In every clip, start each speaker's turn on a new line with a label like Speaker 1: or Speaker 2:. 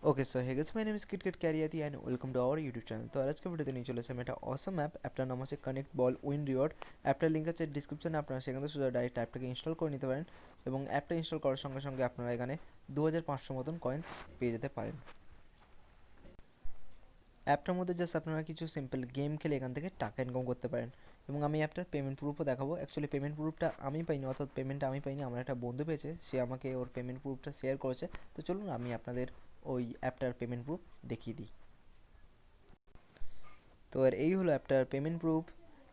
Speaker 1: Okay so hey guys my name is KitKat कैरियाती and welcome to our YouTube channel. तो आज के ভিডিওতে নিয়ে চলেছে আমি একটা অসম অ্যাপটার নাম হচ্ছে কানেক্ট বল উইন রিওয়ার্ড। অ্যাপটার লিঙ্ক আছে ডিসক্রিপশনে, আপনারা সেখান থেকে সোজা ডাইরেক্ট অ্যাপটাকে ইনস্টল করে নিতে পারেন এবং অ্যাপটা ইনস্টল করার সঙ্গে সঙ্গে আপনারা এখানে 2500 মতন কয়েন্স পেয়ে যেতে পারেন। অ্যাপটার মধ্যে জাস্ট আপনারা কিছু সিম্পল গেম খেলে এখান থেকে টাকা ইনকাম করতে পারেন এবং আমি অ্যাপটার পেমেন্ট প্রুফও দেখাবো। অ্যাকচুয়ালি পেমেন্ট প্রুফটা আমি পাইনি, অর্থাৎ পেমেন্টটা আমি পাইনি, আমার একটা বন্ধু পেয়েছে, সে আমাকে ওর পেমেন্ট প্রুফটা শেয়ার করেছে। তো চলুন আমি আপনাদের ওই অ্যাপটার পেমেন্ট প্রুফ দেখিয়ে দিই। তো আর এই হলো অ্যাপটার পেমেন্ট প্রুফ।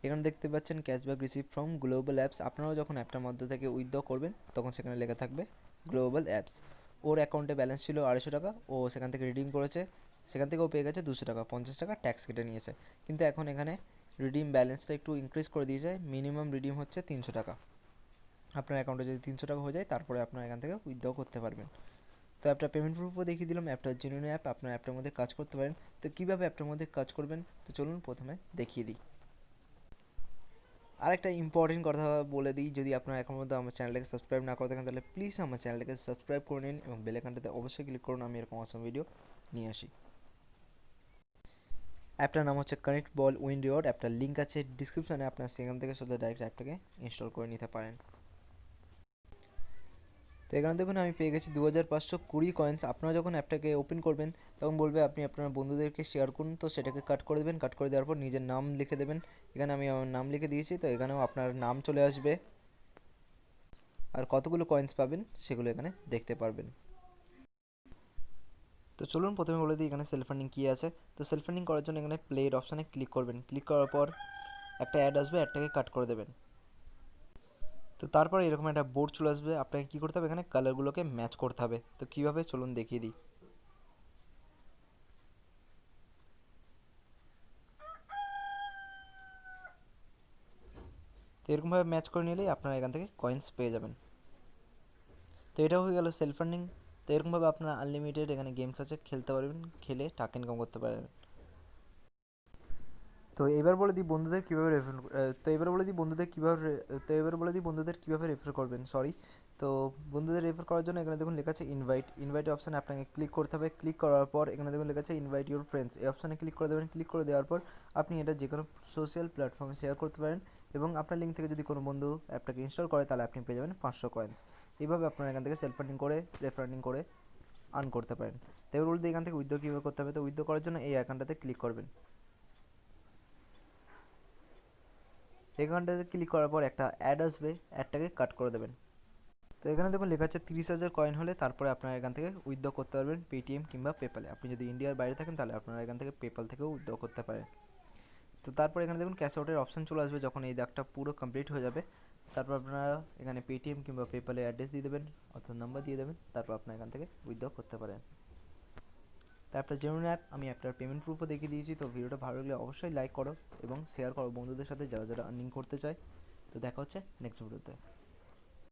Speaker 1: এখানে দেখতে পাচ্ছেন cashback receive from global apps. আপনারাও যখন অ্যাপটার মধ্যে থেকে উইথড্র করবেন তখন সেখানে লেখা থাকবে গ্লোবাল অ্যাপস। ওর অ্যাকাউন্টে ব্যালেন্স ছিল 250 টাকা, ও সেখান থেকে রিডিম করেছে, সেখান থেকে ও পেয়ে গেছে 200 টাকা, 50 টাকা ট্যাক্স কেটে নিয়েছে। কিন্তু এখন এখানে রিডিম ব্যালেন্সটা একটু ইনক্রিজ করে দিয়েছে, মিনিমাম রিডিম হচ্ছে 300 টাকা। আপনার অ্যাকাউন্টে যদি 300 টাকা হয়ে যায় তারপরে আপনারা এখান থেকে উইথড্র করতে পারবেন। তো অ্যাপটা পেমেন্ট প্রুফও দেখিয়ে দিলাম। অ্যাপটা জেনুইন অ্যাপ, আপনার অ্যাপটার মধ্যে কাজ করতে পারেন। তো কীভাবে অ্যাপটার মধ্যে কাজ করবেন, তো চলুন প্রথমে দেখিয়ে দিই। আরেকটা ইম্পর্টেন্ট কথা বলে দিই, যদি আপনারা এখন মধ্যে আমার চ্যানেলটাকে সাবস্ক্রাইব না করে থাকেন তাহলে প্লিজ আমার চ্যানেলটাকে সাবস্ক্রাইব করে নিন এবং বেল আইকনটাতে অবশ্যই ক্লিক করুন, আমি এরকম অসম ভিডিও নিয়ে আসি। অ্যাপটার নাম হচ্ছে কানেক্ট বল উইন রিওয়ার্ড। অ্যাপটার লিঙ্ক আছে ডিসক্রিপশনে, আপনারা সেখান থেকে সোজা ডাইরেক্ট অ্যাপটাকে ইনস্টল করে নিতে পারেন। তো এখানে দেখুন আমি পেয়ে গেছি 2520 কয়েন্স। আপনারা যখন অ্যাপটাকে ওপেন করবেন তখন বলবে আপনি আপনার বন্ধুদেরকে শেয়ার করুন, তো সেটাকে কাট করে দেবেন। কাট করে দেওয়ার পর নিজের নাম লিখে দেবেন। এখানে আমি আমার নাম লিখে দিয়েছি, তো এখানেও আপনার নাম চলে আসবে আর কতগুলো কয়েন্স পাবেন সেগুলো এখানে দেখতে পারবেন। তো চলুন প্রথমে বলে দিই এখানে সেলফ ফান্ডিং কী আছে। তো সেলফ ফান্ডিং করার জন্য এখানে প্লের অপশানে ক্লিক করবেন। ক্লিক করার পর একটা অ্যাড আসবে, অ্যাডটাকে কাট করে দেবেন। তো তারপর এরকম একটা বোর্ড চলে আসবে, আপনাকে কী করতে হবে, এখানে কালারগুলোকে ম্যাচ করতে হবে। তো কীভাবে চলুন দেখিয়ে দিই। তো এরকমভাবে ম্যাচ করে নিলেই আপনারা এখান থেকে কয়েন্স পেয়ে যাবেন। তো এটা হয়ে গেল সেলফ ফান্ডিং। তো এরকমভাবে আপনারা আনলিমিটেড এখানে গেমস আছে, খেলতে পারবেন, খেলে টাকা ইনকাম করতে পারবেন। তো এবার বলে দিই বন্ধুদের কীভাবে রেফার তো এবার বলে দিই বন্ধুদের কীভাবে তো এবার বলে দিই বন্ধুদের কীভাবে রেফার করবেন, সরি। তো বন্ধুদের রেফার করার জন্য এখানে দেখুন লেখা আছে ইনভাইট। ইনভাইট অপশানে আপনাকে ক্লিক করতে হবে। ক্লিক করার পর এখানে দেখুন লেখা আছে ইনভাইট ইউর ফ্রেন্ডস, এই অপশানে ক্লিক করে দেবেন। ক্লিক করে দেওয়ার পর আপনি এটা যে কোনো সোশ্যাল প্ল্যাটফর্মে শেয়ার করতে পারেন এবং আপনার লিঙ্ক থেকে যদি কোনো বন্ধু অ্যাপটাকে ইনস্টল করে তাহলে আপনি পেয়ে যাবেন 500 কয়েন্স। এইভাবে আপনারা এখান থেকে সেলফ ফান্ডিং করে রেফারিং করে আর্ন করতে পারেন। তো এবার বলতে এখান থেকে উইথড্র কীভাবে করতে হবে, তো উইথড্র করার জন্য এই অ্যাকাউন্টটাতে ক্লিক করবেন। এখানটাতে ক্লিক করার পর একটা অ্যাড আসবে, অ্যাডটাকে কাট করে দেবেন। তো এখানে দেখুন লেখা আছে 30,000 কয়েন হলে তারপরে আপনারা এখান থেকে উইথড্র করতে পারবেন পেটিএম কিংবা পেপালে। আপনি যদি ইন্ডিয়ার বাইরে থাকেন তাহলে আপনারা এখান থেকে পেপাল থেকেও উইথড্র করতে পারেন। তো তারপর এখানে দেখুন ক্যাশ আউটের অপশান চলে আসবে যখন এই দাগটা পুরো কমপ্লিট হয়ে যাবে। তারপর আপনারা এখানে পেটিএম কিংবা পেপালে অ্যাড্রেস দিয়ে দেবেন অথবা নাম্বার দিয়ে দেবেন, তারপর আপনারা এখান থেকে উইথড্র করতে পারেন। তারপর জেনুইন অ্যাপ, আমি অ্যাপটার পেমেন্ট প্রুফও দেখিয়ে দিয়েছি। তো ভিডিওটা ভালো লাগলে অবশ্যই লাইক করো এবং শেয়ার করো বন্ধুদের সাথে যারা যারা আর্নিং করতে চায়। তো দেখা হচ্ছে নেক্সট ভিডিওতে।